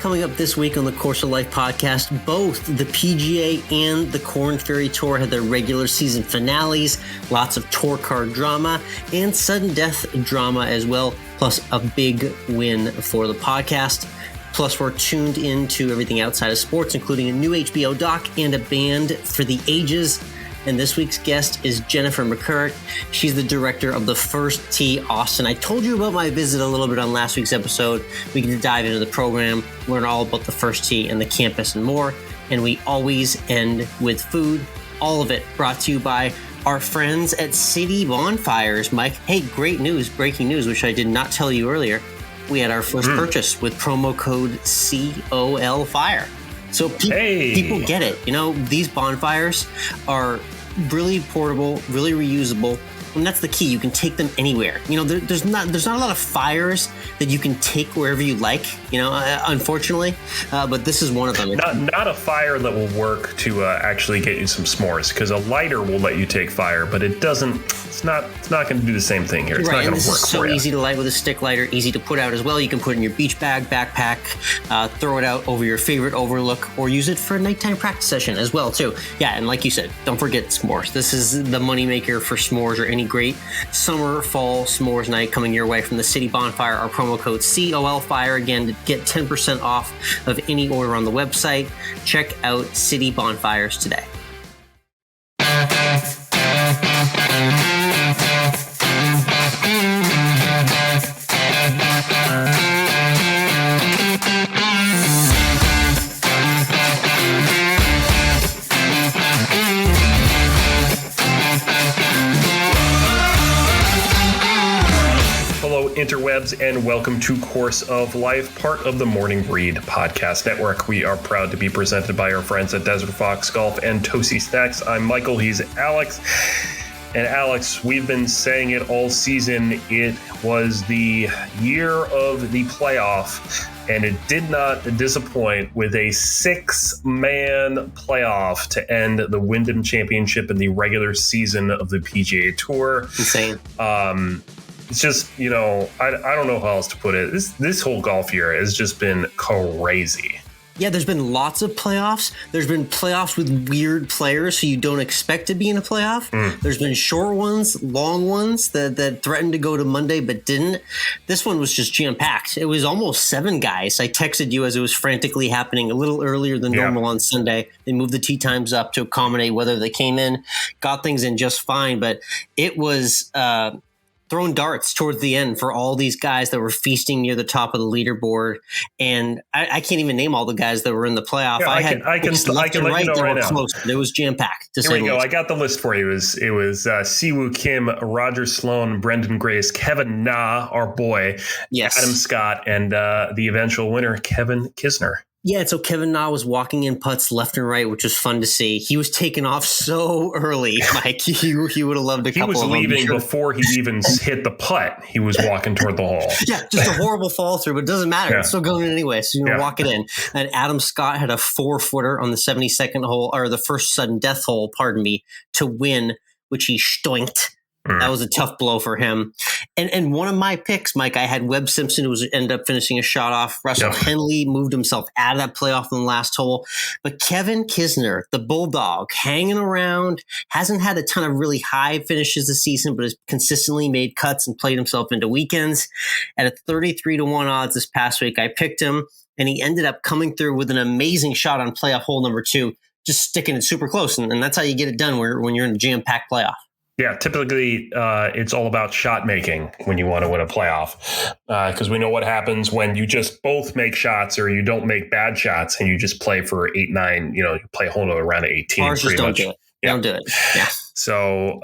coming up this week on the Course of Life podcast. Both the PGA and the Korn Ferry Tour had their regular season finales, lots of tour card drama, and sudden death drama as well, plus a big win for the podcast. Plus, we're tuned into everything outside of sports, including a new HBO doc and a band for the ages. And this week's guest is Jennifer MacCurrach. She's the director of the First Tee Austin. I told you about my visit a little bit on last week's episode. We get to dive into the program, learn all about the First Tee and the campus and more. And we always end with food. All of it brought to you by our friends at City Bonfires. Mike, hey, great news, breaking news, which I did not tell you earlier. We had our first purchase with promo code COLFIRE. So people get it. You know, these bonfires are really portable, really reusable. And that's the key. You can take them anywhere. You know, there's not a lot of fires that you can take wherever you like, you know, unfortunately. But this is one of them. Not a fire that will work to actually get you some s'mores, because a lighter will let you take fire, but it doesn't. It's not going to do the same thing here. It's not going to work for you. This is so easy to light with a stick lighter, easy to put out as well. You can put it in your beach bag, backpack, throw it out over your favorite overlook, or use it for a nighttime practice session as well, too. Yeah, and like you said, don't forget s'mores. This is the moneymaker for s'mores or any great summer, fall s'mores night coming your way from the City Bonfire. Our promo code COLFIRE, again, to get 10% off of any order on the website. Check out City Bonfires today. Interwebs, and welcome to Course of Life, part of the Morning Breed Podcast Network. We are proud to be presented by our friends at Desert Fox Golf and Toasty Snacks. I'm Michael, he's Alex. And Alex, we've been saying it all season. It was the year of the playoff, and it did not disappoint with a 6-man playoff to end the Wyndham Championship in the regular season of the PGA Tour. Insane. It's just, you know, I don't know how else to put it. This whole golf year has just been crazy. Yeah, there's been lots of playoffs. There's been playoffs with weird players who you don't expect to be in a playoff. There's been short ones, long ones that threatened to go to Monday but didn't. This one was just jam-packed. It was almost 7 guys. I texted you as it was frantically happening a little earlier than normal on Sunday. They moved the tee times up to accommodate whether they came in, got things in just fine. But it was throwing darts towards the end for all these guys that were feasting near the top of the leaderboard. And I can't even name all the guys that were in the playoff. Yeah, I can let you know right now. Close. It was jam-packed. Here we go. I got the list for you. It was Siwoo Kim, Roger Sloan, Brendan Grace, Kevin Na, our boy, Adam Scott, and the eventual winner, Kevin Kisner. Yeah, so Kevin Na was walking in putts left and right, which was fun to see. He was taking off so early, Mike. He would have loved a couple of them. He was leaving before he even hit the putt. He was walking toward the hole. Yeah, just a horrible fall through, but it doesn't matter. It's still going in anyway, so you're going to walk it in. And Adam Scott had a 4-footer on the 72nd hole, or the first sudden death hole, to win, which he stoinked. That was a tough blow for him. And one of my picks, Mike, I had Webb Simpson, who ended up finishing a shot off. Russell Henley moved himself out of that playoff in the last hole. But Kevin Kisner, the Bulldog, hanging around, hasn't had a ton of really high finishes this season, but has consistently made cuts and played himself into weekends. At a 33-1 odds this past week, I picked him, and he ended up coming through with an amazing shot on playoff hole number 2, just sticking it super close. And that's how you get it done when you're in a jam-packed playoff. Yeah, typically it's all about shot making when you want to win a playoff, because we know what happens when you just both make shots or you don't make bad shots and you just play for 8-9. You know, you play a whole other round of 18. Ours just don't do it. Don't do it. Yeah. So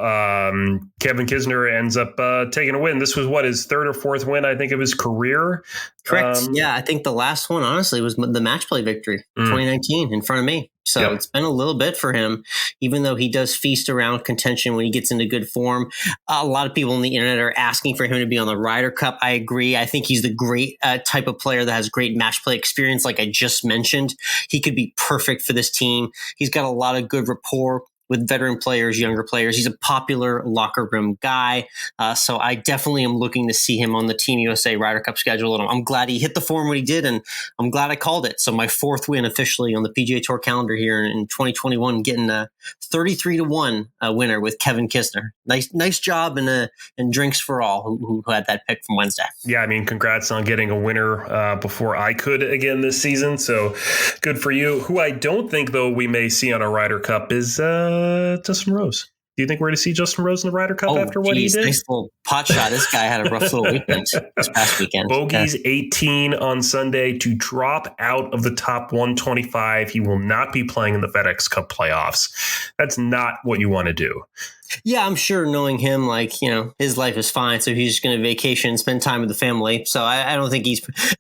Kevin Kisner ends up taking a win. This was his 3rd or 4th win, I think, of his career. Correct. I think the last one, honestly, was the match play victory, 2019, in front of me. So it's been a little bit for him, even though he does feast around contention when he gets into good form. A lot of people on the internet are asking for him to be on the Ryder Cup. I agree. I think he's the great type of player that has great match play experience, like I just mentioned. He could be perfect for this team. He's got a lot of good rapport with veteran players, younger players. He's a popular locker room guy. So I definitely am looking to see him on the Team USA Ryder Cup schedule. And I'm glad he hit the form when he did, and I'm glad I called it. So my fourth win officially on the PGA Tour calendar here in 2021, getting a 33-1 winner with Kevin Kisner. Nice job, and drinks for all who had that pick from Wednesday. Yeah, I mean, congrats on getting a winner before I could again this season. So good for you. Who I don't think, though, we may see on a Ryder Cup is Justin Rose. Do you think we're going to see Justin Rose in the Ryder Cup after what he did? Nice little pot shot. This guy had a rough little weekend this past weekend. Bogeys 18 on Sunday to drop out of the top 125. He will not be playing in the FedEx Cup playoffs. That's not what you want to do. Yeah, I'm sure knowing him, his life is fine. So he's just going to vacation, spend time with the family. So I don't think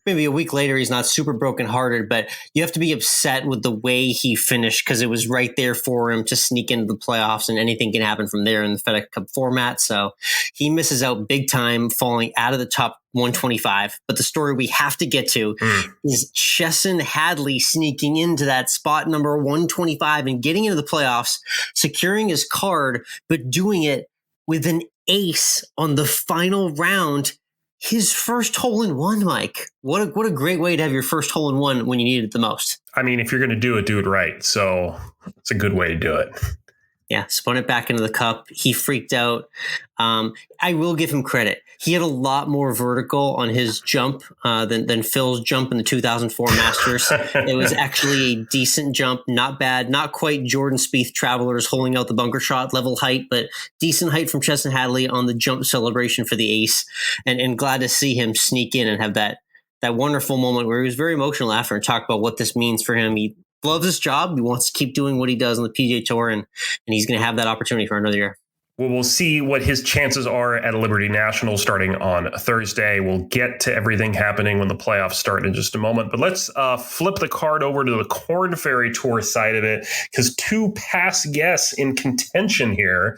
maybe a week later, he's not super brokenhearted, but you have to be upset with the way he finished because it was right there for him to sneak into the playoffs, and anything can happen from there in the FedEx Cup format. So he misses out big time, falling out of the top 125. But the story we have to get to is Chesson Hadley sneaking into that spot number 125 and getting into the playoffs, securing his card, but doing it with an ace on the final round. His first hole in one, Mike. What a great way to have your first hole in one when you need it the most. I mean, if you're going to do it right. So it's a good way to do it. Yeah, spun it back into the cup. He freaked out. I will give him credit. He had a lot more vertical on his jump than Phil's jump in the 2004 Masters. It was actually a decent jump, not bad, not quite Jordan Spieth Travelers holding out the bunker shot level height, but decent height from Chesson Hadley on the jump celebration for the ace. And glad to see him sneak in and have that wonderful moment where he was very emotional after and talked about what this means for him. He loves his job. He wants to keep doing what he does on the PGA Tour, and he's going to have that opportunity for another year. Well, we'll see what his chances are at Liberty National starting on Thursday. We'll get to everything happening when the playoffs start in just a moment. But let's flip the card over to the Korn Ferry Tour side of it, because two past guests in contention here,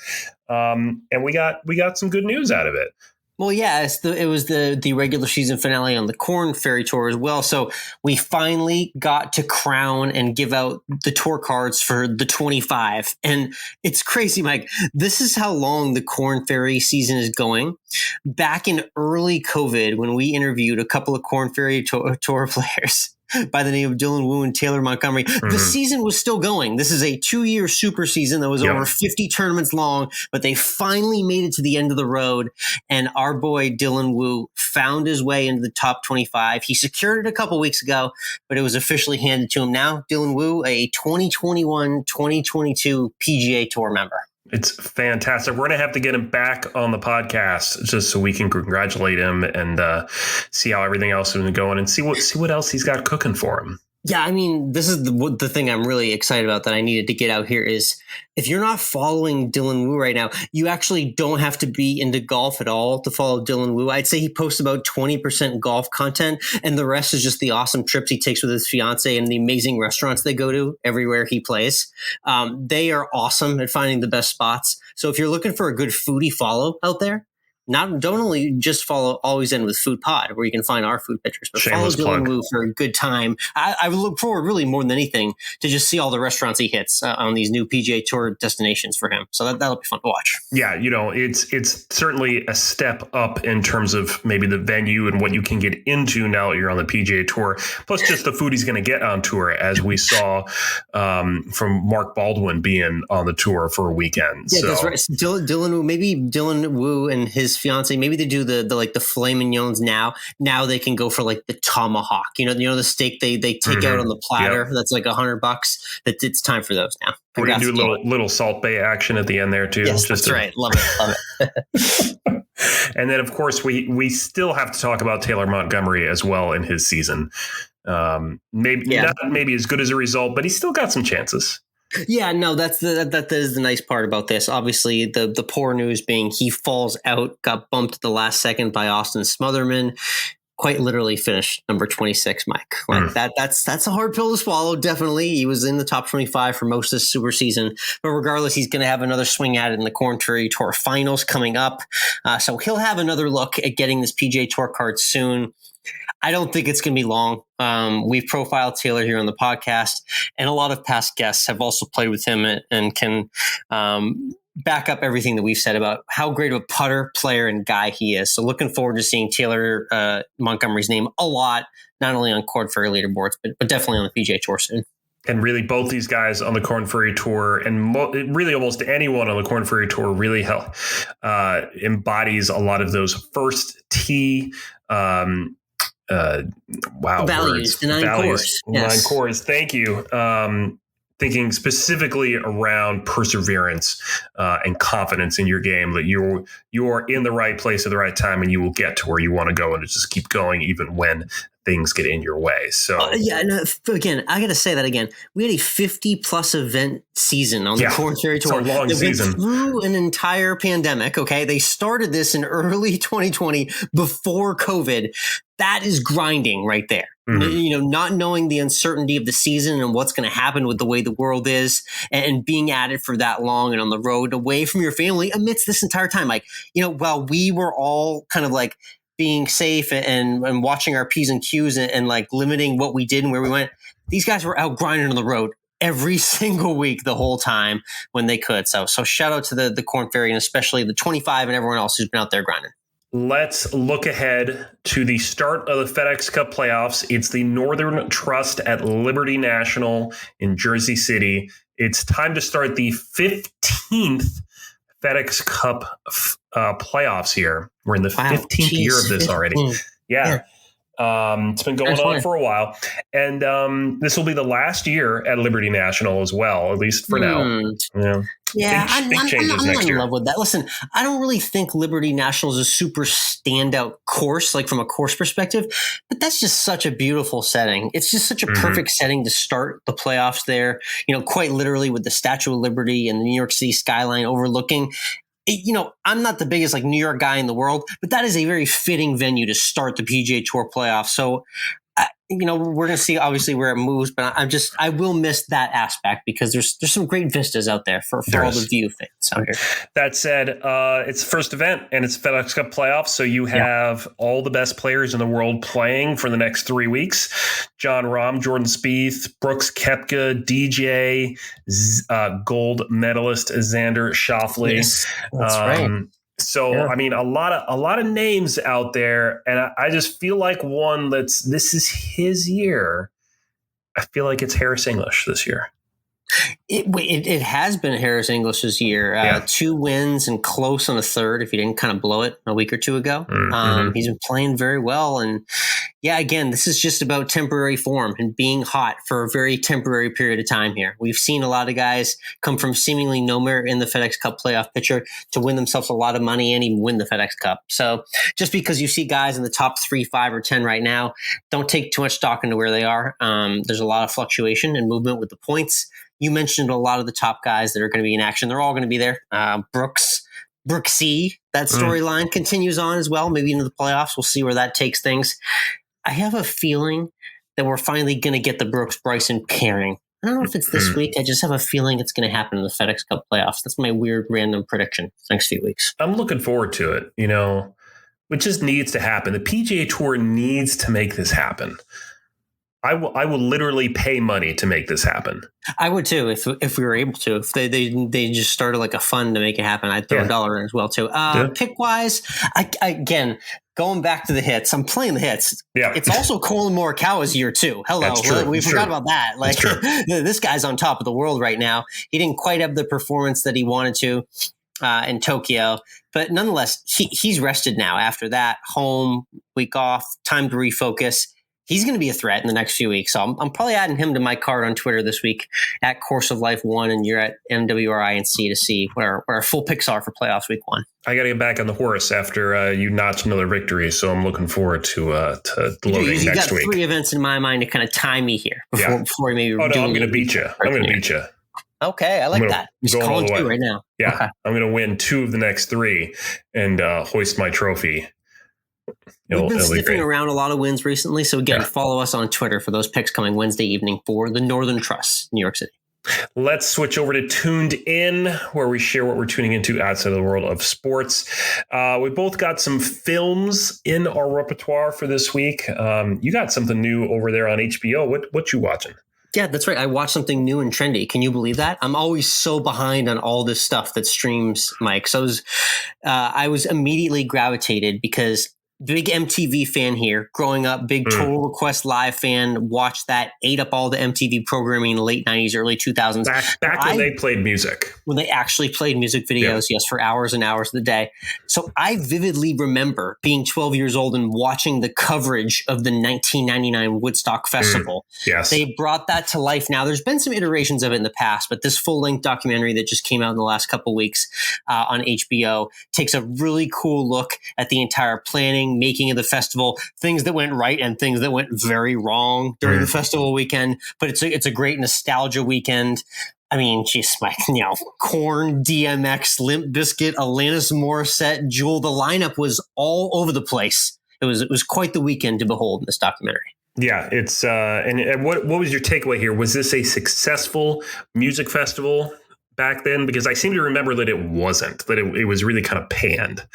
and we got some good news out of it. Well, yeah, it was the regular season finale on the Korn Ferry Tour as well. So we finally got to crown and give out the tour cards for the 25. And it's crazy, Mike. This is how long the Korn Ferry season is going. Back in early COVID, when we interviewed a couple of Korn Ferry Tour players by the name of Dylan Wu and Taylor Montgomery, the season was still going. This is a 2-year super season that was over 50 tournaments long, but they finally made it to the end of the road. And our boy Dylan Wu found his way into the top 25. He secured it a couple weeks ago, but it was officially handed to him now. Dylan Wu, a 2021-2022 PGA Tour member. It's fantastic. We're going to have to get him back on the podcast just so we can congratulate him and see how everything else is going and see what else he's got cooking for him. Yeah, I mean, this is the thing I'm really excited about that I needed to get out here is if you're not following Dylan Wu right now, you actually don't have to be into golf at all to follow Dylan Wu. I'd say he posts about 20% golf content, and the rest is just the awesome trips he takes with his fiance and the amazing restaurants they go to everywhere he plays. They are awesome at finding the best spots. So if you're looking for a good foodie follow out there, don't only just follow Always End with Food Pod, where you can find our food pictures, but shameless follow Dylan plug. Wu for a good time. I would look forward really more than anything to just see all the restaurants he hits on these new PGA Tour destinations for him. So that'll be fun to watch. Yeah, it's certainly a step up in terms of maybe the venue and what you can get into now that you're on the PGA Tour, plus just the food he's going to get on tour, as we saw from Mark Baldwin being on the tour for a weekend. Yeah, so. That's right. Dylan Wu, maybe Dylan Wu and his fiance, maybe they do the filet mignons now. Now they can go for like the tomahawk. You know the steak they take out on the platter. That's like $100. It's time for those now. We're gonna do a little Salt Bay action at the end there too. Yes, that's right. Love it. And then of course we still have to talk about Taylor Montgomery as well in his season. Not maybe as good as a result, but he's still got some chances. Yeah, no, that is the nice part about this. Obviously, the poor news being he falls out, got bumped at the last second by Austin Smotherman. Quite literally finished number 26, Mike. That's a hard pill to swallow. Definitely, he was in the top 25 for most of this super season. But regardless, he's going to have another swing at it in the Korn Ferry Tour Finals coming up. So he'll have another look at getting this PGA Tour card soon. I don't think it's going to be long. We've profiled Taylor here on the podcast, and a lot of past guests have also played with him and can back up everything that we've said about how great of a putter, player, and guy he is. So looking forward to seeing Taylor Montgomery's name a lot, not only on Korn Ferry leaderboards, but definitely on the PGA Tour soon. And really, both these guys on the Korn Ferry Tour, and really almost anyone on the Korn Ferry Tour, really embodies a lot of those first tee values. The nine cores. Thank you. Thinking specifically around perseverance and confidence in your game, that you're in the right place at the right time, and you will get to where you want to go, and to just keep going even when things get in your way. So again, I got to say that again. We had a 50+ event season on the Korn Ferry Tour. It's a long season. Went through an entire pandemic. Okay, they started this in early 2020 before COVID. That is grinding right there. Mm-hmm. Not knowing the uncertainty of the season and what's going to happen with the way the world is, and being at it for that long and on the road away from your family amidst this entire time. Like, while we were all kind of like being safe and watching our P's and Q's and like limiting what we did and where we went, these guys were out grinding on the road every single week the whole time when they could. So shout out to the Korn Ferry, and especially the 25 and everyone else who's been out there grinding. Let's look ahead to the start of the FedEx Cup Playoffs. It's the Northern Trust at Liberty National in Jersey City. It's time to start the 15th FedEx Cup playoffs here. We're in the 15th year of this already. Yeah. It's been going on for a while. And this will be the last year at Liberty National as well, at least for now. I'm not in love with that. Listen, I don't really think Liberty National is a super standout course, like from a course perspective, but that's just such a beautiful setting. It's just such a perfect setting to start the playoffs there, quite literally with the Statue of Liberty and the New York City skyline overlooking. I'm not the biggest New York guy in the world, but that is a very fitting venue to start the PGA Tour playoffs. So, we're going to see obviously where it moves, but I will miss that aspect because there's some great vistas out there for all the view fans out here. That said, it's the first event and it's FedEx Cup Playoffs. So you have all the best players in the world playing for the next 3 weeks. Jon Rahm, Jordan Spieth, Brooks Koepka, DJ, gold medalist Xander Schauffele. Yes, that's right. So, I mean, a lot of names out there, and I just feel like this is his year. I feel like it's Harris English this year. It has been Harris English's year. 2 wins and close on a third if he didn't kind of blow it a week or two ago. He's been playing very well. And again, this is just about temporary form and being hot for a very temporary period of time here. We've seen a lot of guys come from seemingly nowhere in the FedEx Cup playoff picture to win themselves a lot of money and even win the FedEx Cup. So just because you see guys in the top 3, 5, or 10 right now, don't take too much stock into where they are. There's a lot of fluctuation and movement with the points. You mentioned a lot of the top guys that are going to be in action. They're all going to be there. Brooksy, that storyline continues on as well, maybe into the playoffs. We'll see where that takes things. I have a feeling that we're finally going to get the Brooks-Bryson pairing. I don't know if it's this week. I just have a feeling it's going to happen in the FedEx Cup playoffs. That's my weird random prediction for the next few weeks. I'm looking forward to it, it just needs to happen. The PGA Tour needs to make this happen. I will literally pay money to make this happen. I would too if we were able to. If they just started like a fund to make it happen, I'd throw $1 in as well too. Pick wise, again, going back to the hits, I'm playing the hits. Yeah, it's also Colin Morikawa's year too. Hello, we forgot about that. Like this guy's on top of the world right now. He didn't quite have the performance that he wanted to in Tokyo, but nonetheless, he's rested now. After that, home, week off, time to refocus. He's going to be a threat in the next few weeks. So I'm probably adding him to my card on Twitter this week at Course of Life 1, and you're at MWRINC to see what our full picks are for playoffs week 1. I got to get back on the horse after you notch another victory, so I'm looking forward to loading next week. You got 3 events in my mind to kind of tie me here before maybe. I'm going to beat you. I'm going to beat you. Okay, I like that. Just calling 2 right now. Yeah, okay. I'm going to win 2 of the next 3 and hoist my trophy. We've been sniffing around a lot of wins recently. So again, follow us on Twitter for those picks coming Wednesday evening for the Northern Trust, New York City. Let's switch over to Tuned In, where we share what we're tuning into outside of the world of sports. We both got some films in our repertoire for this week. You got something new over there on HBO. What you watching? Yeah, that's right. I watched something new and trendy. Can you believe that? I'm always so behind on all this stuff that streams, Mike. So I was immediately gravitated because big MTV fan here. Growing up, big Total Request Live fan. Watched that, ate up all the MTV programming in the late 90s, early 2000s. Back when they played music. When they actually played music videos, yes, for hours and hours of the day. So I vividly remember being 12 years old and watching the coverage of the 1999 Woodstock Festival. Yes. They brought that to life. Now, there's been some iterations of it in the past, but this full-length documentary that just came out in the last couple of weeks on HBO takes a really cool look at the entire planning, making of the festival, things that went right and things that went very wrong during the festival weekend. But it's a great nostalgia weekend. I mean, geez, Mike, Korn, DMX, Limp Bizkit, Alanis Morissette, Jewel. The lineup was all over the place. It was quite the weekend to behold in this documentary. Yeah, it's and what was your takeaway here? Was this a successful music festival back then? Because I seem to remember that it wasn't, that it was really kind of panned.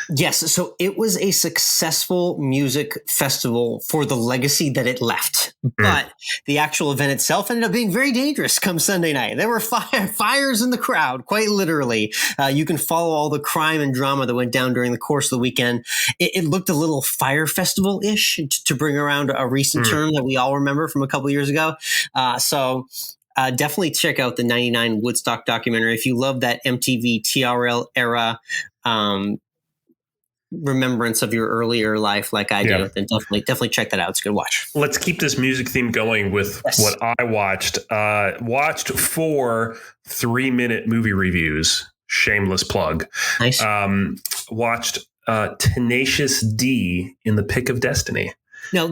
Yes. So it was a successful music festival for the legacy that it left. But the actual event itself ended up being very dangerous come Sunday night. There were fires in the crowd, quite literally. You can follow all the crime and drama that went down during the course of the weekend. It looked a little Fire Festival-ish, to bring around a recent term that we all remember from a couple of years ago. Definitely check out the 99 Woodstock documentary. If you love that MTV TRL era remembrance of your earlier life like I do, then definitely check that out. It's a good watch. Let's keep this music theme going with what I watched. Watched 4 3-minute movie reviews. Shameless plug. Nice. Watched Tenacious D in the Pick of Destiny. Now,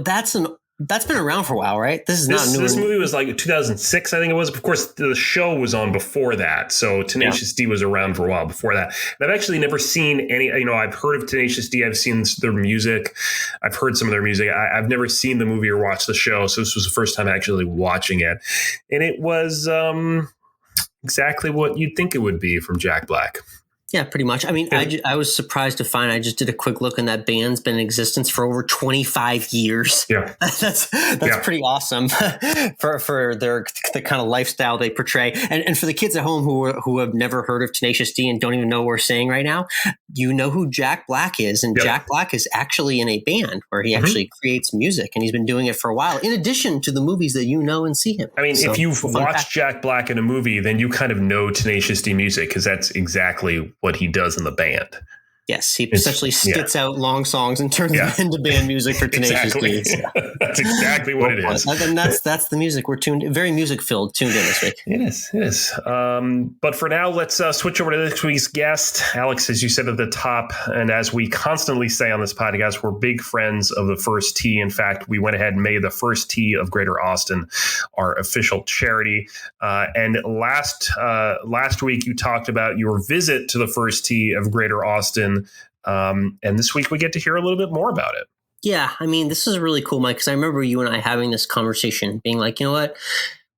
that's been around for a while, right? This movie was like 2006, I think it was. Of course, the show was on before that. So Tenacious D was around for a while before that. And I've actually never seen any, I've heard of Tenacious D. I've seen their music. I've heard some of their music. I've never seen the movie or watched the show. So this was the first time actually watching it. And it was exactly what you'd think it would be from Jack Black. Yeah, pretty much. I mean, I was surprised to find, I just did a quick look, and that band's been in existence for over 25 years. Yeah. That's pretty awesome for the kind of lifestyle they portray. And for the kids at home who have never heard of Tenacious D and don't even know what we're saying right now, you know who Jack Black is. And Jack Black is actually in a band where he actually creates music, and he's been doing it for a while, in addition to the movies that you know and see him. I mean, if you've watched Jack Black in a movie, then you kind of know Tenacious D music, because that's exactly what he does in the band. Yes, he essentially spits out long songs and turns them into band music for Tenacious D. So. That's exactly what it is. And that's the music we're tuned in this week. It is. But for now, let's switch over to this week's guest. Alex, as you said at the top, and as we constantly say on this podcast, we're big friends of the First Tee. In fact, we went ahead and made the First Tee of Greater Austin our official charity. And last week, you talked about your visit to the First Tee of Greater Austin. And this week we get to hear a little bit more about it. Yeah, I mean, this is really cool, Mike, because I remember you and I having this conversation, being like, you know what?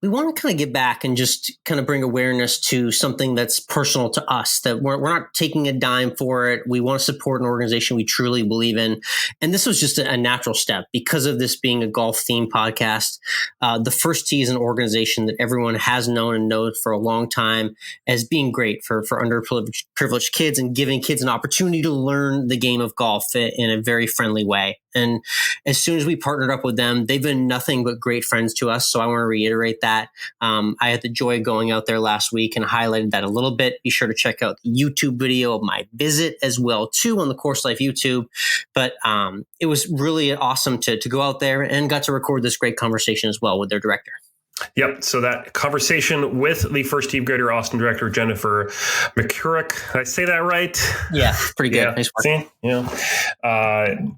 We want to kind of get back and just kind of bring awareness to something that's personal to us, that we're not taking a dime for it. We want to support an organization we truly believe in. And this was just a natural step because of this being a golf themed podcast. The First Tee is an organization that everyone has known and knows for a long time as being great for underprivileged kids and giving kids an opportunity to learn the game of golf in a very friendly way. And as soon as we partnered up with them, they've been nothing but great friends to us. So I want to reiterate that. I had the joy of going out there last week and highlighted that a little bit. Be sure to check out the YouTube video of my visit as well, too, on the Course Life YouTube. But it was really awesome to go out there and got to record this great conversation as well with their director. Yep. So that conversation with the First Tee Greater Austin director, Jennifer MacCurrach. Did I say that right? Yeah, pretty good. Yeah. Nice work. See?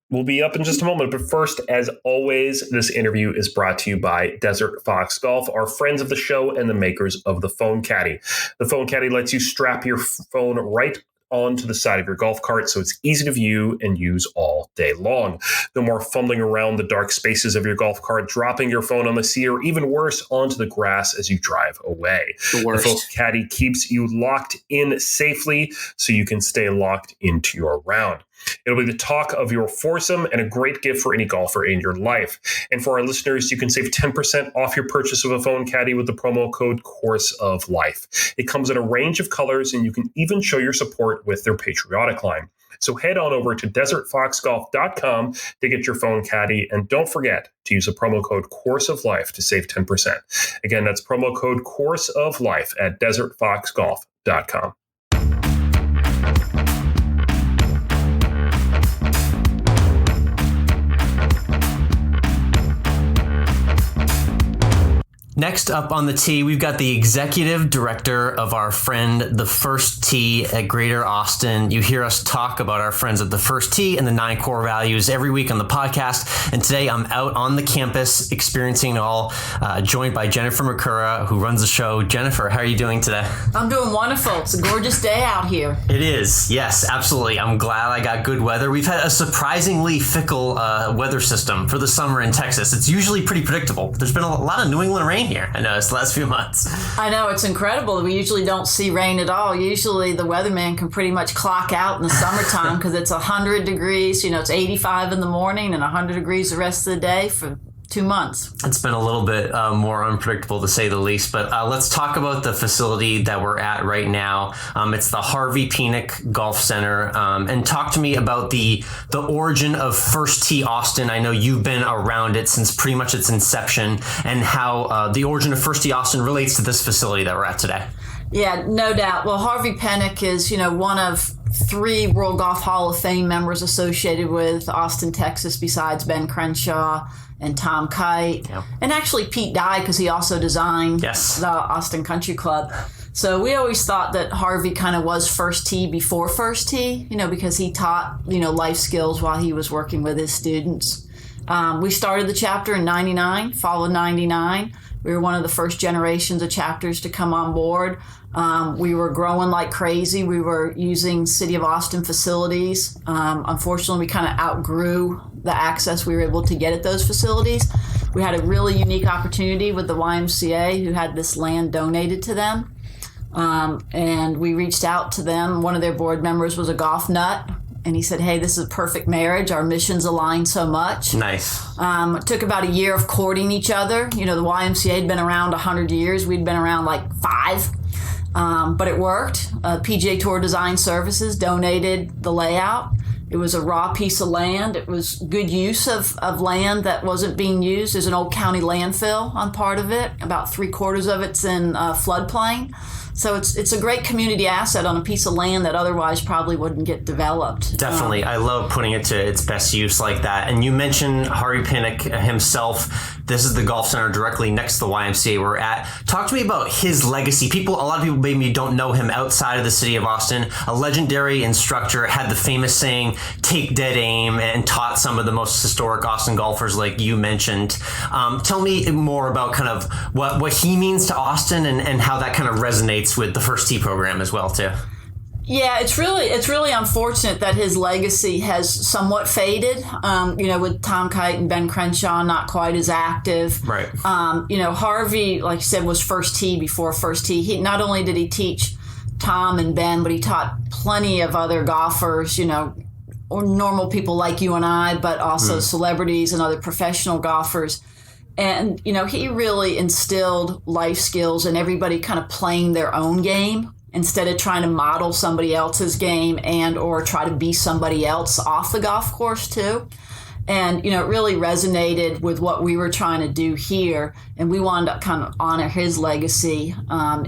We'll be up in just a moment. But first, as always, this interview is brought to you by Desert Fox Golf, our friends of the show and the makers of the Phone Caddy. The Phone Caddy lets you strap your phone right onto the side of your golf cart so it's easy to view and use all day long. No more fumbling around the dark spaces of your golf cart, dropping your phone on the seat, or even worse, onto the grass as you drive away. The Focus Caddy keeps you locked in safely so you can stay locked into your round. It'll be the talk of your foursome and a great gift for any golfer in your life. And for our listeners, you can save 10% off your purchase of a phone caddy with the promo code Course of Life. It comes in a range of colors, and you can even show your support with their patriotic line. So head on over to desertfoxgolf.com to get your phone caddy. And don't forget to use the promo code Course of Life to save 10%. Again, that's promo code Course of Life at desertfoxgolf.com. Next up on the tee, we've got the executive director of our friend, The First Tee at Greater Austin. You hear us talk about our friends at The First Tee and the 9 core values every week on the podcast. And today I'm out on the campus experiencing it all, joined by Jennifer MacCurrach, who runs the show. Jennifer, how are you doing today? I'm doing wonderful. It's a gorgeous day out here. It is. Yes, absolutely. I'm glad I got good weather. We've had a surprisingly fickle weather system for the summer in Texas. It's usually pretty predictable. There's been a lot of New England rain here, I noticed, the last few months. I know, it's incredible. We usually don't see rain at all. Usually the weatherman can pretty much clock out in the summertime because it's 100 degrees. You know, it's 85 in the morning and 100 degrees the rest of the day for 2 months. It's been a little bit more unpredictable, to say the least. But let's talk about the facility that we're at right now. It's the Harvey Penick Golf Center. And talk to me about the origin of First Tee Austin. I know you've been around it since pretty much its inception, and how the origin of First Tee Austin relates to this facility that we're at today. Yeah, no doubt. Well, Harvey Penick is, one of 3 World Golf Hall of Fame members associated with Austin, Texas, besides Ben Crenshaw and Tom Kite. Yep. And actually Pete Dye, because he also designed the Austin Country Club. So we always thought that Harvey kind of was First Tee before First Tee, because he taught, life skills while he was working with his students. We started the chapter in 99, fall of 99. We were one of the first generations of chapters to come on board. We were growing like crazy. We were using City of Austin facilities. Unfortunately, we kind of outgrew the access we were able to get at those facilities. We had a really unique opportunity with the YMCA, who had this land donated to them. And we reached out to them. One of their board members was a golf nut. And he said, hey, this is a perfect marriage. Our missions align so much. Nice. It took about a year of courting each other. The YMCA had been around 100 years. We'd been around like 5. But it worked. PGA Tour Design Services donated the layout. It was a raw piece of land. It was good use of land that wasn't being used. There's an old county landfill on part of it. About 3/4 of it's in floodplain. So it's a great community asset on a piece of land that otherwise probably wouldn't get developed. Definitely. I love putting it to its best use like that. And you mentioned Harvey Penick himself. This is the golf center directly next to the YMCA we're at. Talk to me about his legacy. A lot of people maybe don't know him outside of the city of Austin. A legendary instructor, had the famous saying, take dead aim, and taught some of the most historic Austin golfers like you mentioned. Tell me more about kind of what he means to Austin and how that kind of resonates with the First Tee program as well too. Yeah, it's really unfortunate that his legacy has somewhat faded. With Tom Kite and Ben Crenshaw not quite as active. Right. Harvey, like I said, was First Tee before First Tee. He not only did he teach Tom and Ben, but he taught plenty of other golfers, or normal people like you and I, but also celebrities and other professional golfers. And, he really instilled life skills in everybody kind of playing their own game instead of trying to model somebody else's game and or try to be somebody else off the golf course too. And, it really resonated with what we were trying to do here. And we wanted to kind of honor his legacy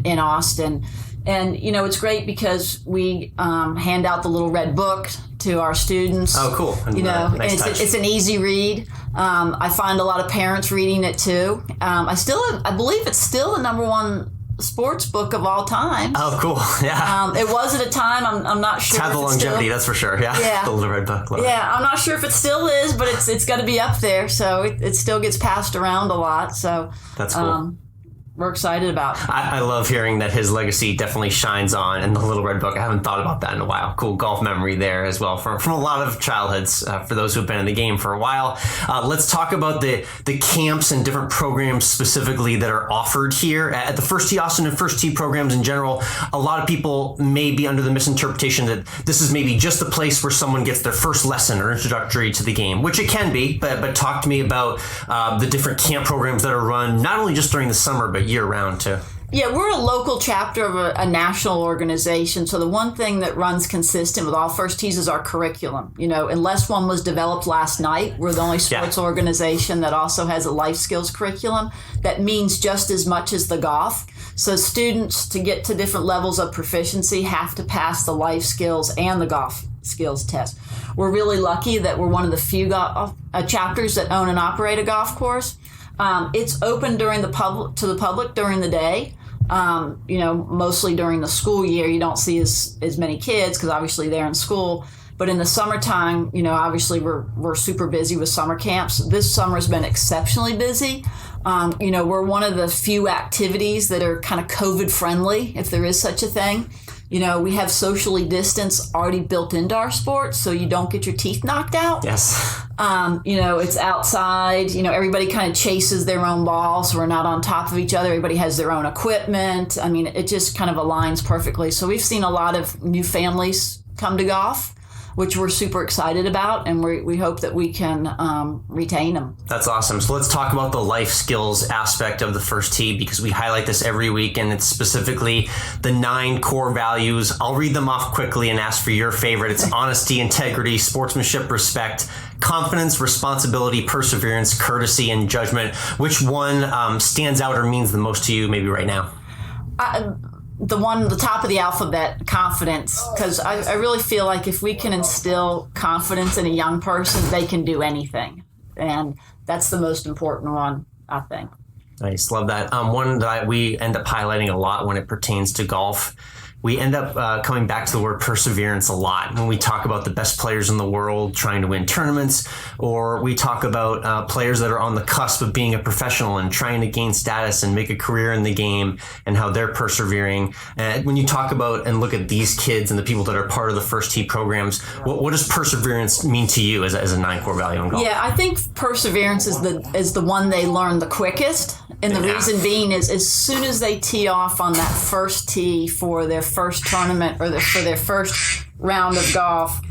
in Austin. And, it's great because we hand out the little red book to our students. Oh, cool. And, nice it's an easy read. I find a lot of parents reading it too. I believe it's still the #1 sports book of all time. Oh, cool. Yeah. It was at a time. I'm not sure. It's had the longevity, that's for sure. Yeah. The little red book. Yeah. I'm not sure if it still is, but it's got to be up there. So it still gets passed around a lot. So that's cool. we're excited about. I love hearing that his legacy definitely shines on in the Little Red Book. I haven't thought about that in a while. Cool golf memory there as well from a lot of childhoods for those who've been in the game for a while. Let's talk about the camps and different programs specifically that are offered here at the First Tee Austin and First Tee programs in general. A lot of people may be under the misinterpretation that this is maybe just the place where someone gets their first lesson or introductory to the game, which it can be, but talk to me about the different camp programs that are run not only just during the summer, but year-round too. Yeah, we're a local chapter of a national organization. So the one thing that runs consistent with all First Tees is our curriculum. Unless one was developed last night, we're the only sports organization that also has a life skills curriculum that means just as much as the golf. So students, to get to different levels of proficiency, have to pass the life skills and the golf skills test. We're really lucky that we're one of the few chapters that own and operate a golf course. It's open to the public during the day. Mostly during the school year, you don't see as many kids because obviously they're in school. But in the summertime, obviously we're super busy with summer camps. This summer's been exceptionally busy. We're one of the few activities that are kind of COVID friendly, if there is such a thing. We have socially distanced already built into our sport, so you don't get your teeth knocked out. Yes. It's outside. Everybody kind of chases their own ball, so we're not on top of each other. Everybody has their own equipment. I mean, it just kind of aligns perfectly. So we've seen a lot of new families come to golf, which we're super excited about, and we hope that we can retain them. That's awesome. So let's talk about the life skills aspect of the First Tee, because we highlight this every week, and it's specifically the 9 core values. I'll read them off quickly and ask for your favorite. It's honesty, integrity, sportsmanship, respect, confidence, responsibility, perseverance, courtesy, and judgment. Which one stands out or means the most to you maybe right now? The top of the alphabet, confidence, because I really feel like if we can instill confidence in a young person, they can do anything. And that's the most important one, I think. Nice. Love that. One that we end up highlighting a lot when it pertains to golf. We end up coming back to the word perseverance a lot when we talk about the best players in the world trying to win tournaments, or we talk about players that are on the cusp of being a professional and trying to gain status and make a career in the game, and how they're persevering. And when you talk about and look at these kids and the people that are part of the First Tee programs, what does perseverance mean to you as a 9 core value in golf? Yeah, I think perseverance is the one they learn the quickest. And the reason being is as soon as they tee off on that first tee for their first tournament or for their first round of golf,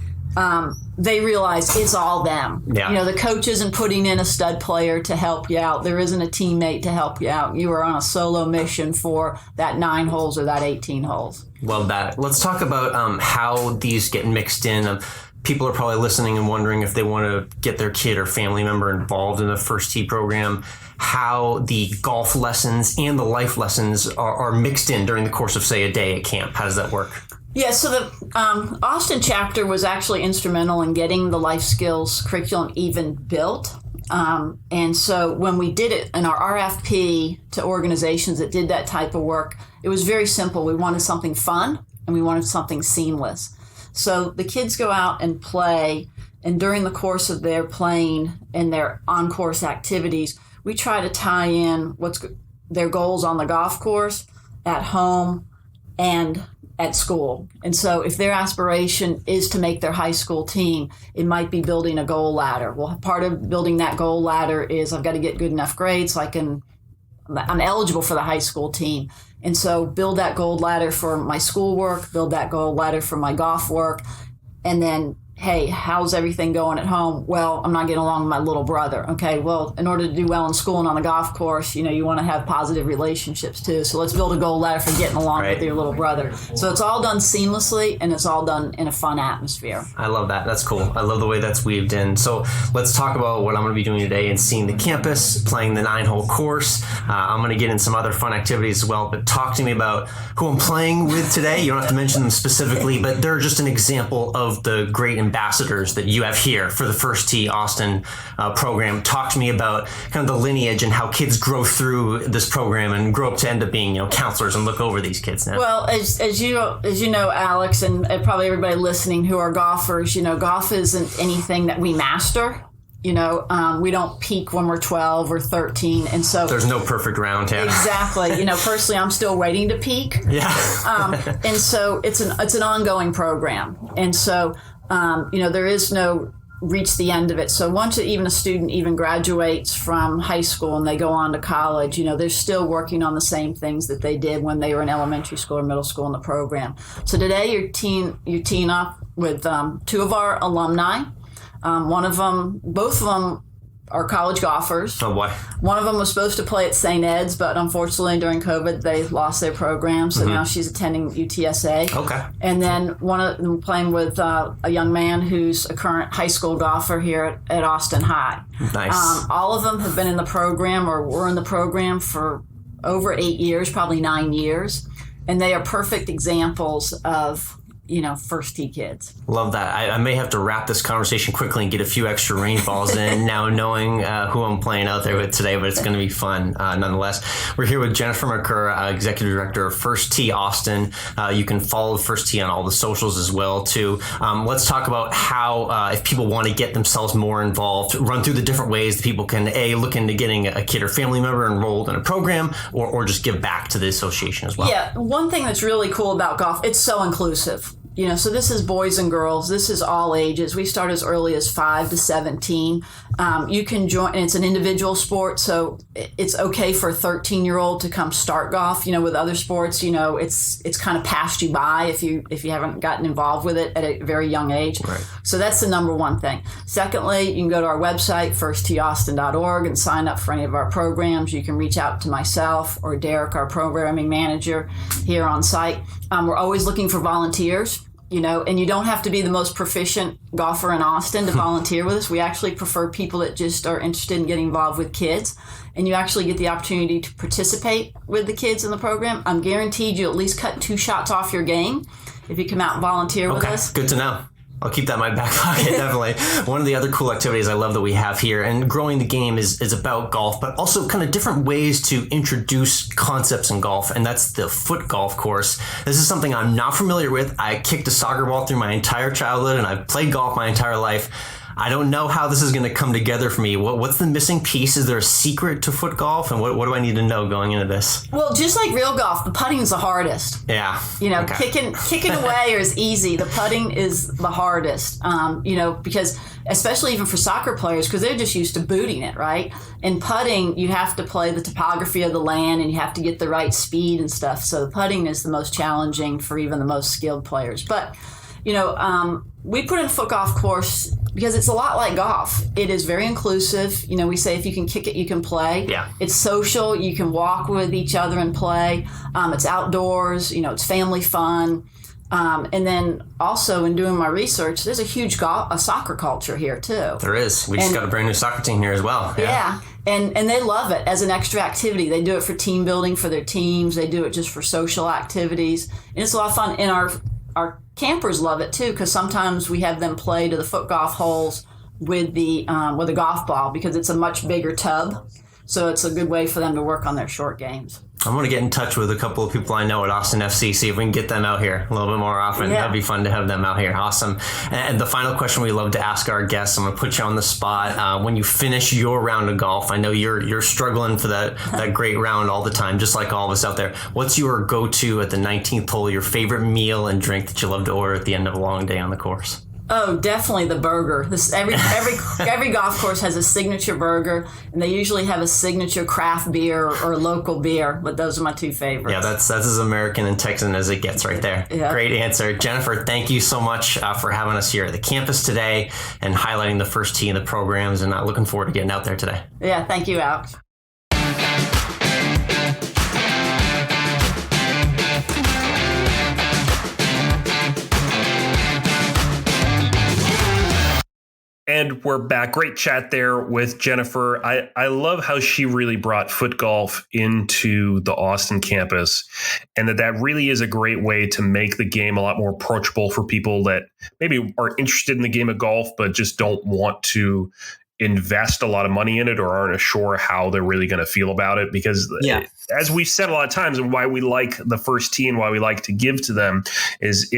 they realize it's all them. Yeah. The coach isn't putting in a stud player to help you out. There isn't a teammate to help you out. You are on a solo mission for that 9 holes or that 18 holes. Love that. Let's talk about how these get mixed in. People are probably listening and wondering if they want to get their kid or family member involved in the First Tee program, how the golf lessons and the life lessons are mixed in during the course of, say, a day at camp. How does that work? Yeah, so the Austin chapter was actually instrumental in getting the life skills curriculum even built. And so when we did it in our RFP to organizations that did that type of work, it was very simple. We wanted something fun and we wanted something seamless. So the kids go out and play, and during the course of their playing and their on-course activities, we try to tie in what's their goals on the golf course, at home, and at school. And so if their aspiration is to make their high school team, it might be building a goal ladder. Well, part of building that goal ladder is I've got to get good enough grades so I'm eligible for the high school team. And so build that goal ladder for my schoolwork, build that goal ladder for my golf work, and then, hey, how's everything going at home? Well, I'm not getting along with my little brother. Okay, well, in order to do well in school and on the golf course, you want to have positive relationships too. So let's build a goal ladder for getting along with your little brother. So it's all done seamlessly, and it's all done in a fun atmosphere. I love that. That's cool. I love the way that's weaved in. So let's talk about what I'm going to be doing today and seeing the campus, playing the 9-hole course. I'm going to get in some other fun activities as well, but talk to me about who I'm playing with today. You don't have to mention them specifically, but they're just an example of the great ambassadors that you have here for the First Tee Austin program. Talk to me about kind of the lineage and how kids grow through this program and grow up to end up being, counselors and look over these kids now. Well, as you know, Alex, and probably everybody listening who are golfers, golf isn't anything that we master. We don't peak when we're 12 or 13. And so there's no perfect round. Yeah. Exactly. Personally, I'm still waiting to peak. Yeah. And so it's an ongoing program. And so, there is no reach the end of it. So once even a student even graduates from high school and they go on to college, they're still working on the same things that they did when they were in elementary school or middle school in the program. So today you're teeing up with two of our alumni. Both of them are college golfers. Oh boy. One of them was supposed to play at St. Ed's, but unfortunately during COVID they lost their program. So now she's attending UTSA. Okay. And then one of them playing with a young man who's a current high school golfer here at Austin High. Nice. All of them have been in the program or were in the program for over 8 years, probably 9 years. And they are perfect examples of first tee kids. Love that. I may have to wrap this conversation quickly and get a few extra rainfalls in now knowing who I'm playing out there with today, but it's going to be fun nonetheless. We're here with Jennifer MacCurrach, Executive Director of First Tee Austin. You can follow First Tee on all the socials as well, too. Let's talk about how, if people want to get themselves more involved, run through the different ways that people can, look into getting a kid or family member enrolled in a program or just give back to the association as well. Yeah, one thing that's really cool about golf, it's so inclusive. So this is boys and girls. This is all ages. We start as early as 5 to 17. You can join, and it's an individual sport, so it's okay for a 13-year-old to come start golf. With other sports, it's kind of passed you by if you haven't gotten involved with it at a very young age. Right. So that's the number one thing. Secondly, you can go to our website, firstteeaustin.org, and sign up for any of our programs. You can reach out to myself or Derek, our programming manager here on site. We're always looking for volunteers. And you don't have to be the most proficient golfer in Austin to volunteer with us. We actually prefer people that just are interested in getting involved with kids. And you actually get the opportunity to participate with the kids in the program. I'm guaranteed you at least cut 2 shots off your game if you come out and volunteer with us. Good to know. I'll keep that in my back pocket, definitely. One of the other cool activities I love that we have here, and growing the game is about golf, but also kind of different ways to introduce concepts in golf, and that's the foot golf course. This is something I'm not familiar with. I kicked a soccer ball through my entire childhood, and I've played golf my entire life. I don't know how this is going to come together for me. What's the missing piece? Is there a secret to foot golf? And what do I need to know going into this? Well, just like real golf, the putting is the hardest. Yeah. Okay. Kicking away is easy. The putting is the hardest. Because especially even for soccer players, because they're just used to booting it, right? And putting, you have to play the topography of the land and you have to get the right speed and stuff. So the putting is the most challenging for even the most skilled players. But we put in a foot golf course because it's a lot like golf. It is very inclusive. We say if you can kick it, you can play. Yeah. It's social. You can walk with each other and play. It's outdoors. It's family fun. And then also in doing my research, there's a huge soccer culture here too. There is. We just got a brand new soccer team here as well. Yeah. And they love it as an extra activity. They do it for team building for their teams. They do it just for social activities. And it's a lot of fun. And our campers love it too, because sometimes we have them play to the foot golf holes with a golf ball because it's a much bigger tub. So it's a good way for them to work on their short games. I'm going to get in touch with a couple of people I know at Austin FC, see if we can get them out here a little bit more often. Yeah. That'd be fun to have them out here. Awesome. And the final question we love to ask our guests, I'm going to put you on the spot. When you finish your round of golf, I know you're struggling for that great round all the time, just like all of us out there. What's your go-to at the 19th hole, your favorite meal and drink that you love to order at the end of a long day on the course? Oh, definitely the burger. Every golf course has a signature burger, and they usually have a signature craft beer or local beer. But those are my 2 favorites. Yeah, that's as American and Texan as it gets right there. Yeah. Great answer, Jennifer. Thank you so much for having us here at the campus today and highlighting the First Tee and the programs. And looking forward to getting out there today. Yeah, thank you, Alex. And we're back. Great chat there with Jennifer. I love how she really brought foot golf into the Austin campus, and that really is a great way to make the game a lot more approachable for people that maybe are interested in the game of golf, but just don't want to invest a lot of money in it or aren't sure how they're really going to feel about it. Because as we've said a lot of times, and why we like the First Tee and why we like to give to them is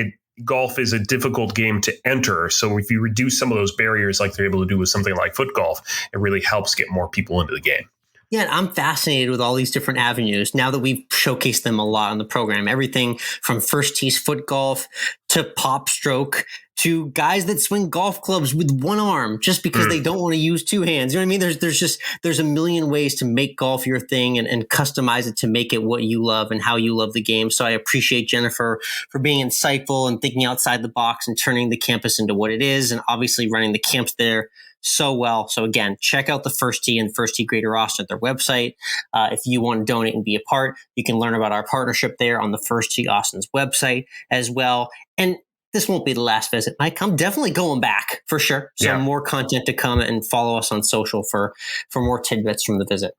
golf is a difficult game to enter. So if you reduce some of those barriers like they're able to do with something like foot golf, it really helps get more people into the game. Yeah, and I'm fascinated with all these different avenues now that we've showcased them a lot on the program. Everything from first tee's foot golf to pop stroke to guys that swing golf clubs with one arm just because they don't want to use two hands. You know what I mean? There's a million ways to make golf your thing and customize it to make it what you love and how you love the game. So I appreciate Jennifer for being insightful and thinking outside the box and turning the campus into what it is, and obviously running the camps there so well. So again, check out the First Tee and First Tee Greater roster at their website. If you want to donate and be a part, you can learn about our partnership there on the First Tee Austin's website as well. And this won't be the last visit, Mike. I'm definitely going back for sure. So more content to come, and follow us on social for more tidbits from the visit.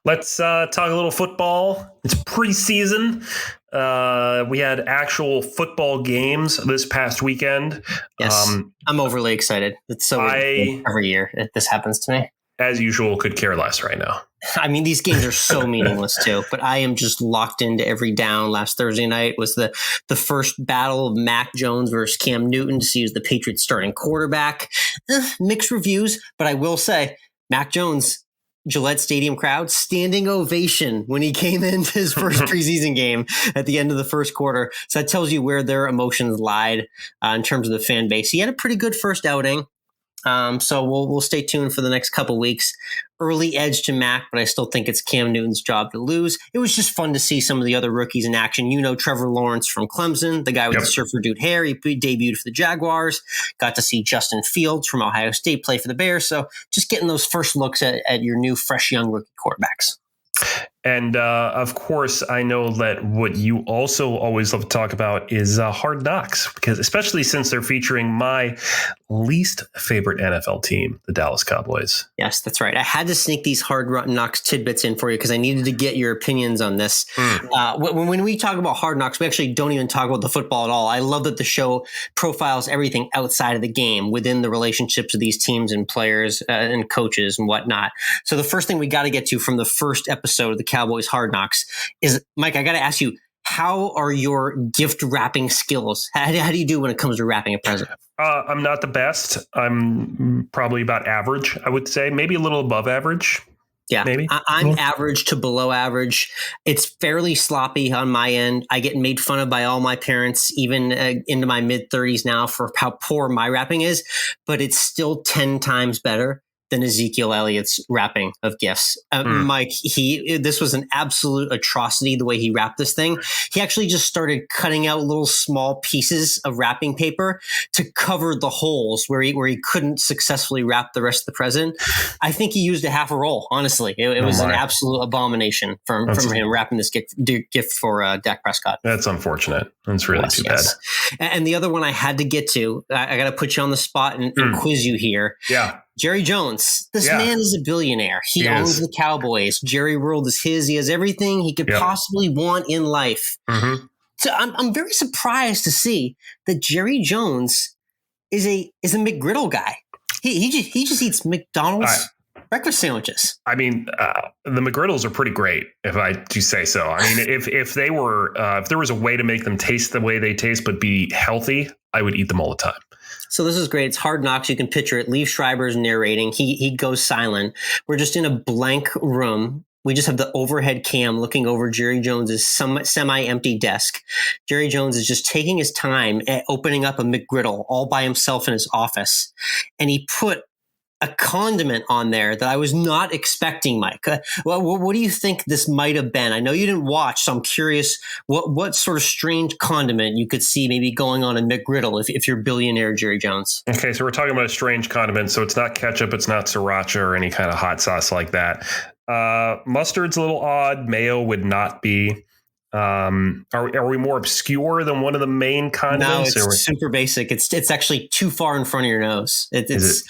Let's talk a little football. It's preseason. We had actual football games this past weekend. Yes, I'm overly excited. It's so every year this happens to me. As usual, could care less right now. I mean, these games are so meaningless too, but I am just locked into every down. Last Thursday night was the first battle of Mac Jones versus Cam Newton to see who's the Patriots starting quarterback. Mixed reviews, but I will say Mac Jones, Gillette Stadium crowd, standing ovation when he came into his first preseason game at the end of the first quarter. So that tells you where their emotions lied in terms of the fan base. He had a pretty good first outing. So we'll stay tuned for the next couple weeks. Early edge to Mac, but I still think it's Cam Newton's job to lose. It was just fun to see some of the other rookies in action. You know, Trevor Lawrence from Clemson, the guy with the surfer dude hair. He debuted for the Jaguars. Got to see Justin Fields from Ohio State play for the Bears. So just getting those first looks at your new, fresh, young rookie quarterbacks. And of course, I know that what you also always love to talk about is Hard Knocks, because especially since they're featuring my least favorite NFL team, the Dallas Cowboys. Yes, that's right. I had to sneak these Hard Knocks tidbits in for you because I needed to get your opinions on this. When we talk about Hard Knocks, we actually don't even talk about the football at all. I love that the show profiles everything outside of the game within the relationships of these teams and players and coaches and whatnot. So the first thing we got to get to from the first episode of the Cowboys Hard Knocks is, Mike, I got to ask you, how are your gift wrapping skills? How do you do when it comes to wrapping a present? I'm not the best. I'm probably about average, I would say. Maybe a little above average. Yeah, maybe. I'm average to below average. It's fairly sloppy on my end. I get made fun of by all my parents, even into my mid-30s now, for how poor my wrapping is. But it's still 10 times better than Ezekiel Elliott's wrapping of gifts. Mike, this was an absolute atrocity the way he wrapped this thing. He actually just started cutting out little small pieces of wrapping paper to cover the holes where he couldn't successfully wrap the rest of the present. I think he used a half a roll, honestly. It was an absolute abomination from him wrapping this gift for Dak Prescott. That's unfortunate. That's really too bad. And the other one I had to get to, I got to put you on the spot and quiz you here. Yeah. Jerry Jones, this man is a billionaire. He owns the Cowboys. Jerry World is his. He has everything he could possibly want in life. So I'm very surprised to see that Jerry Jones is a McGriddle guy. He just eats McDonald's breakfast sandwiches. I mean, the McGriddles are pretty great, if I do say so. I mean, if they were if there was a way to make them taste the way they taste but be healthy, I would eat them all the time. So this is great. It's Hard Knocks. You can picture it. Liev Schreiber's narrating. He goes silent. We're just in a blank room. We just have the overhead cam looking over Jerry Jones's semi-empty desk. Jerry Jones is just taking his time at opening up a McGriddle all by himself in his office. And he put a condiment on there that I was not expecting, Mike. What do you think this might have been? I know you didn't watch, so I'm curious what sort of strange condiment you could see maybe going on a McGriddle if you're billionaire Jerry Jones. Okay, so we're talking about a strange condiment. So it's not ketchup, it's not sriracha or any kind of hot sauce like that. Mustard's a little odd. Mayo would not be. Are we more obscure than one of the main condiments? No, it's super basic. It's actually too far in front of your nose. It's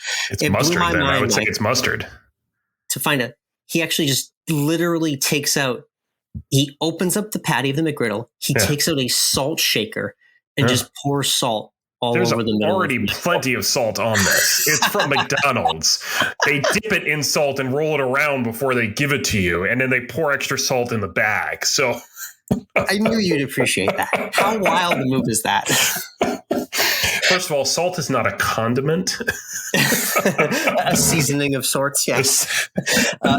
mustard. Then I would say it's mustard. To find out, he actually just literally takes out. He opens up the patty of the McGriddle. He takes out a salt shaker and just pours salt all over the middle. There's already plenty of salt on this. It's from McDonald's. They dip it in salt and roll it around before they give it to you, and then they pour extra salt in the bag. So. I knew you'd appreciate that. How wild a move is that? First of all, salt is not a condiment. A seasoning of sorts, yes.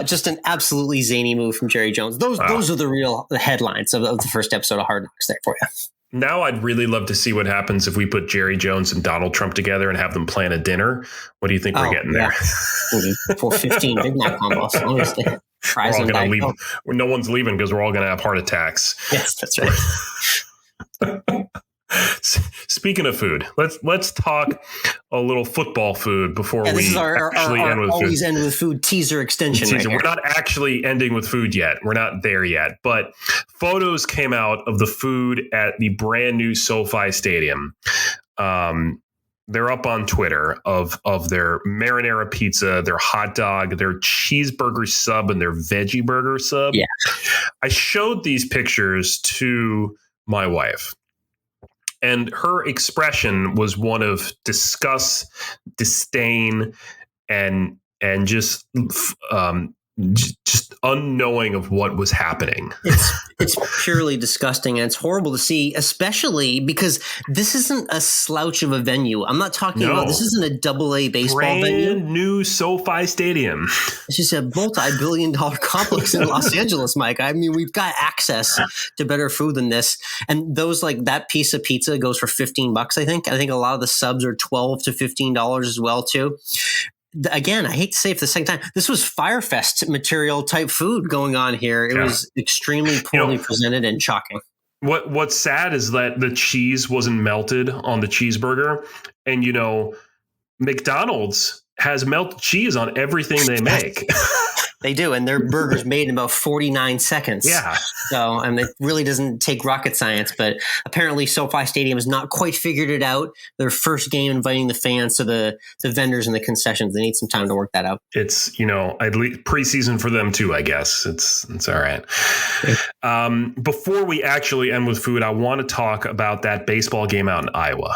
Just an absolutely zany move from Jerry Jones. Those are the headlines of the first episode of Hard Knocks there for you. Now I'd really love to see what happens if we put Jerry Jones and Donald Trump together and have them plan a dinner. What do you think we're getting there? For 15 Big Mac combos, honestly. We're all going to leave. No one's leaving because we're all going to have heart attacks. Yes, that's right. Speaking of food, let's talk a little football food before this is our end with always food. End with food teaser extension. Right, we're not actually ending with food yet. We're not there yet. But photos came out of the food at the brand new SoFi Stadium. They're up on Twitter of their marinara pizza, their hot dog, their cheeseburger sub, and their veggie burger sub. Yeah, I showed these pictures to my wife. And her expression was one of disgust, disdain, and just unknowing of what was happening. It's purely disgusting, and it's horrible to see, especially because this isn't a slouch of a venue. I'm not talking about this isn't a AA baseball venue. Brand new SoFi Stadium. It's just a multi-billion-dollar complex in Los Angeles, Mike. I mean, we've got access to better food than this. And those, like, that piece of pizza goes for $15, I think. I think a lot of the subs are $12 to $15 as well, too. Again, I hate to say it for the second time, this was Firefest material type food going on here. It was extremely poorly presented and shocking. What's sad is that the cheese wasn't melted on the cheeseburger. And, McDonald's has melted cheese on everything they make. They do, and their burger's made in about 49 seconds. Yeah. So, it really doesn't take rocket science, but apparently SoFi Stadium has not quite figured it out. Their first game inviting the fans to the vendors and the concessions. They need some time to work that out. It's, at least preseason for them too, I guess. It's all right. Before we actually end with food, I want to talk about that baseball game out in Iowa.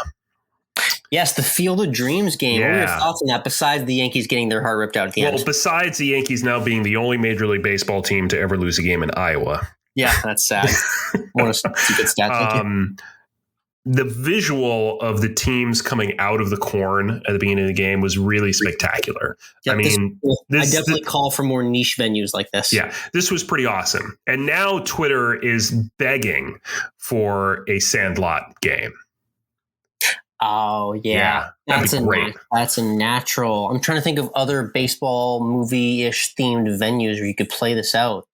Yes, the Field of Dreams game. What are your thoughts on that, besides the Yankees getting their heart ripped out at the end? Well, besides the Yankees now being the only Major League Baseball team to ever lose a game in Iowa. Yeah, that's sad. What a good stat. Thank you. The visual of the teams coming out of the corn at the beginning of the game was really spectacular. Yeah, I definitely call for more niche venues like this. Yeah, this was pretty awesome. And now Twitter is begging for a Sandlot game. Oh, yeah. That'd be great. That's a natural. I'm trying to think of other baseball movie-ish themed venues where you could play this out.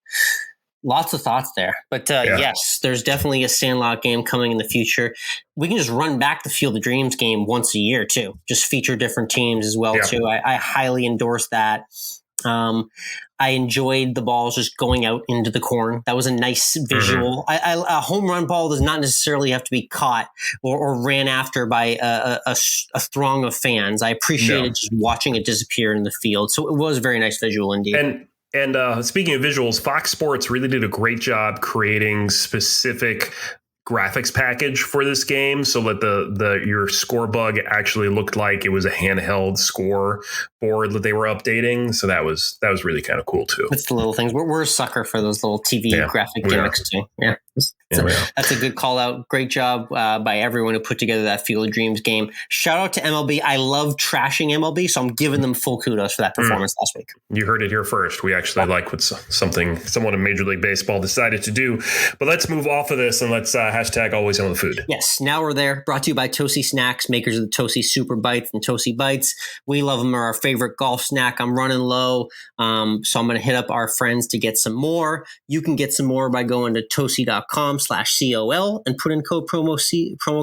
Lots of thoughts there. But yes, there's definitely a Sandlot game coming in the future. We can just run back the Field of Dreams game once a year, too. Just feature different teams as well, too. I highly endorse that. I enjoyed the balls just going out into the corn. That was a nice visual. A home run ball does not necessarily have to be caught or ran after by a throng of fans. I appreciated just watching it disappear in the field. So it was a very nice visual indeed. And speaking of visuals, Fox Sports really did a great job creating specific graphics package for this game so that your score bug actually looked like it was a handheld score board that they were updating. So that was really kind of cool too. It's the little things. We're a sucker for those little TV graphic gimmicks too. Yeah. That's a good call out. Great job by everyone who put together that Field of Dreams game. Shout out to MLB. I love trashing MLB, so I'm giving them full kudos for that performance last week. You heard it here first. We actually like what someone in Major League Baseball decided to do. But let's move off of this and let's hashtag always on the food. Yes, now we're there. Brought to you by Tosi Snacks, makers of the Tosi Super Bites and Tosi Bites. We love them. They're our favorite golf snack. I'm running low, so I'm going to hit up our friends to get some more. You can get some more by going to tosi.com/COL and put in promo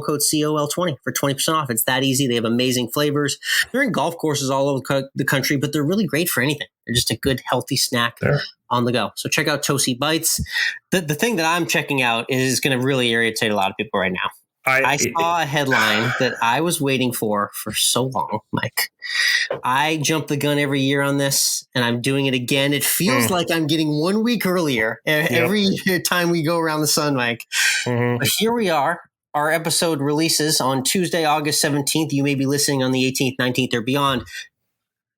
code COL20 for 20% off. It's that easy. They have amazing flavors. They're in golf courses all over the country, but they're really great for anything. They're just a good, healthy snack on the go. So check out Tosi Bites. The thing that I'm checking out is going to really irritate a lot of people right now. I saw a headline that I was waiting for so long, Mike. I jump the gun every year on this, and I'm doing it again. It feels like I'm getting 1 week earlier every time we go around the sun, Mike. But here we are. Our episode releases on Tuesday, August 17th. You may be listening on the 18th, 19th, or beyond.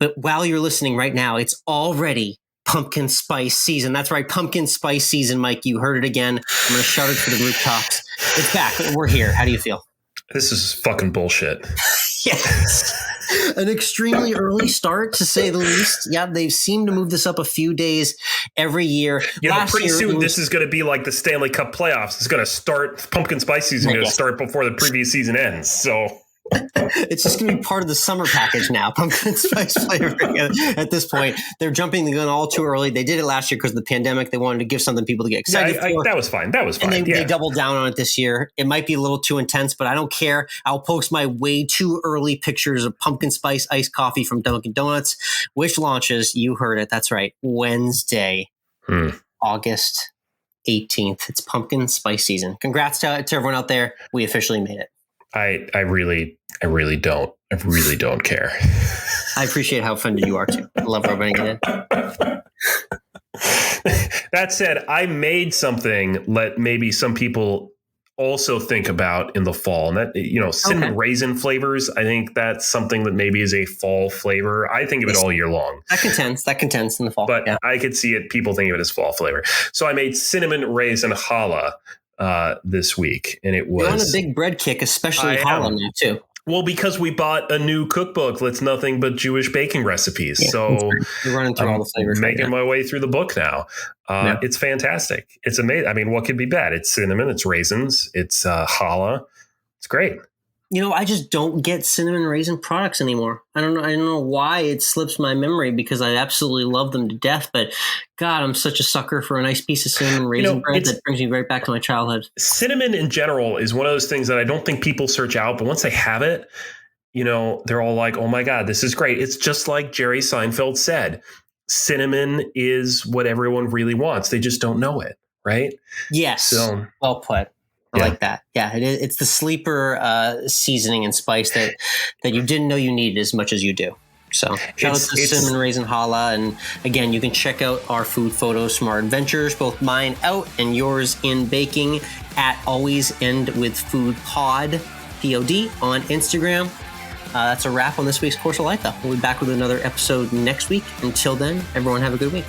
But while you're listening right now, it's already pumpkin spice season. That's right, pumpkin spice season, Mike. You heard it again. I'm going to shout it to the rooftops. It's back. We're here. How do you feel? This is fucking bullshit. Yes. An extremely early start, to say the least. Yeah, they've seemed to move this up a few days every year. Pretty soon this is going to be like the Stanley Cup playoffs. It's going to start, pumpkin spice season is going to start before the previous season ends. So it's just going to be part of the summer package now. Pumpkin spice flavoring at this point. They're jumping the gun all too early. They did it last year because of the pandemic. They wanted to give something people to get excited for. That was fine. And they doubled down on it this year. It might be a little too intense, but I don't care. I'll post my way too early pictures of pumpkin spice iced coffee from Dunkin' Donuts, which launches, you heard it, that's right, Wednesday, August 18th. It's pumpkin spice season. Congrats to everyone out there. We officially made it. I really don't care. I appreciate how offended you are too. I love rubbing it in. That said, I made something that maybe some people also think about in the fall, and that, cinnamon raisin flavors. I think that's something that maybe is a fall flavor. I think of it all year long. That contends in the fall. But I could see it. People think of it as fall flavor. So I made cinnamon raisin challah this week, and it was. You're on a big bread kick, especially challah now too. Well, because we bought a new cookbook that's nothing but Jewish baking recipes. Yeah, so you're running through all the flavors. Making my way through the book now. It's fantastic. It's amazing. I mean, what could be bad? It's cinnamon, it's raisins, it's challah. It's great. I just don't get cinnamon raisin products anymore. I don't know why it slips my memory, because I absolutely love them to death. But God, I'm such a sucker for a nice piece of cinnamon raisin bread that brings me right back to my childhood. Cinnamon in general is one of those things that I don't think people search out. But once they have it, they're all like, oh my God, this is great. It's just like Jerry Seinfeld said, cinnamon is what everyone really wants. They just don't know it. Right? Yes. So, well put. I like that. Yeah, it's the sleeper seasoning and spice that you didn't know you needed as much as you do. So shout out to cinnamon raisin challah. And again, you can check out our food photos from our adventures, both mine out and yours in baking, at AlwaysEndWithFood Pod, POD, on Instagram. That's a wrap on this week's Course of Life, though. We'll be back with another episode next week. Until then, everyone have a good week.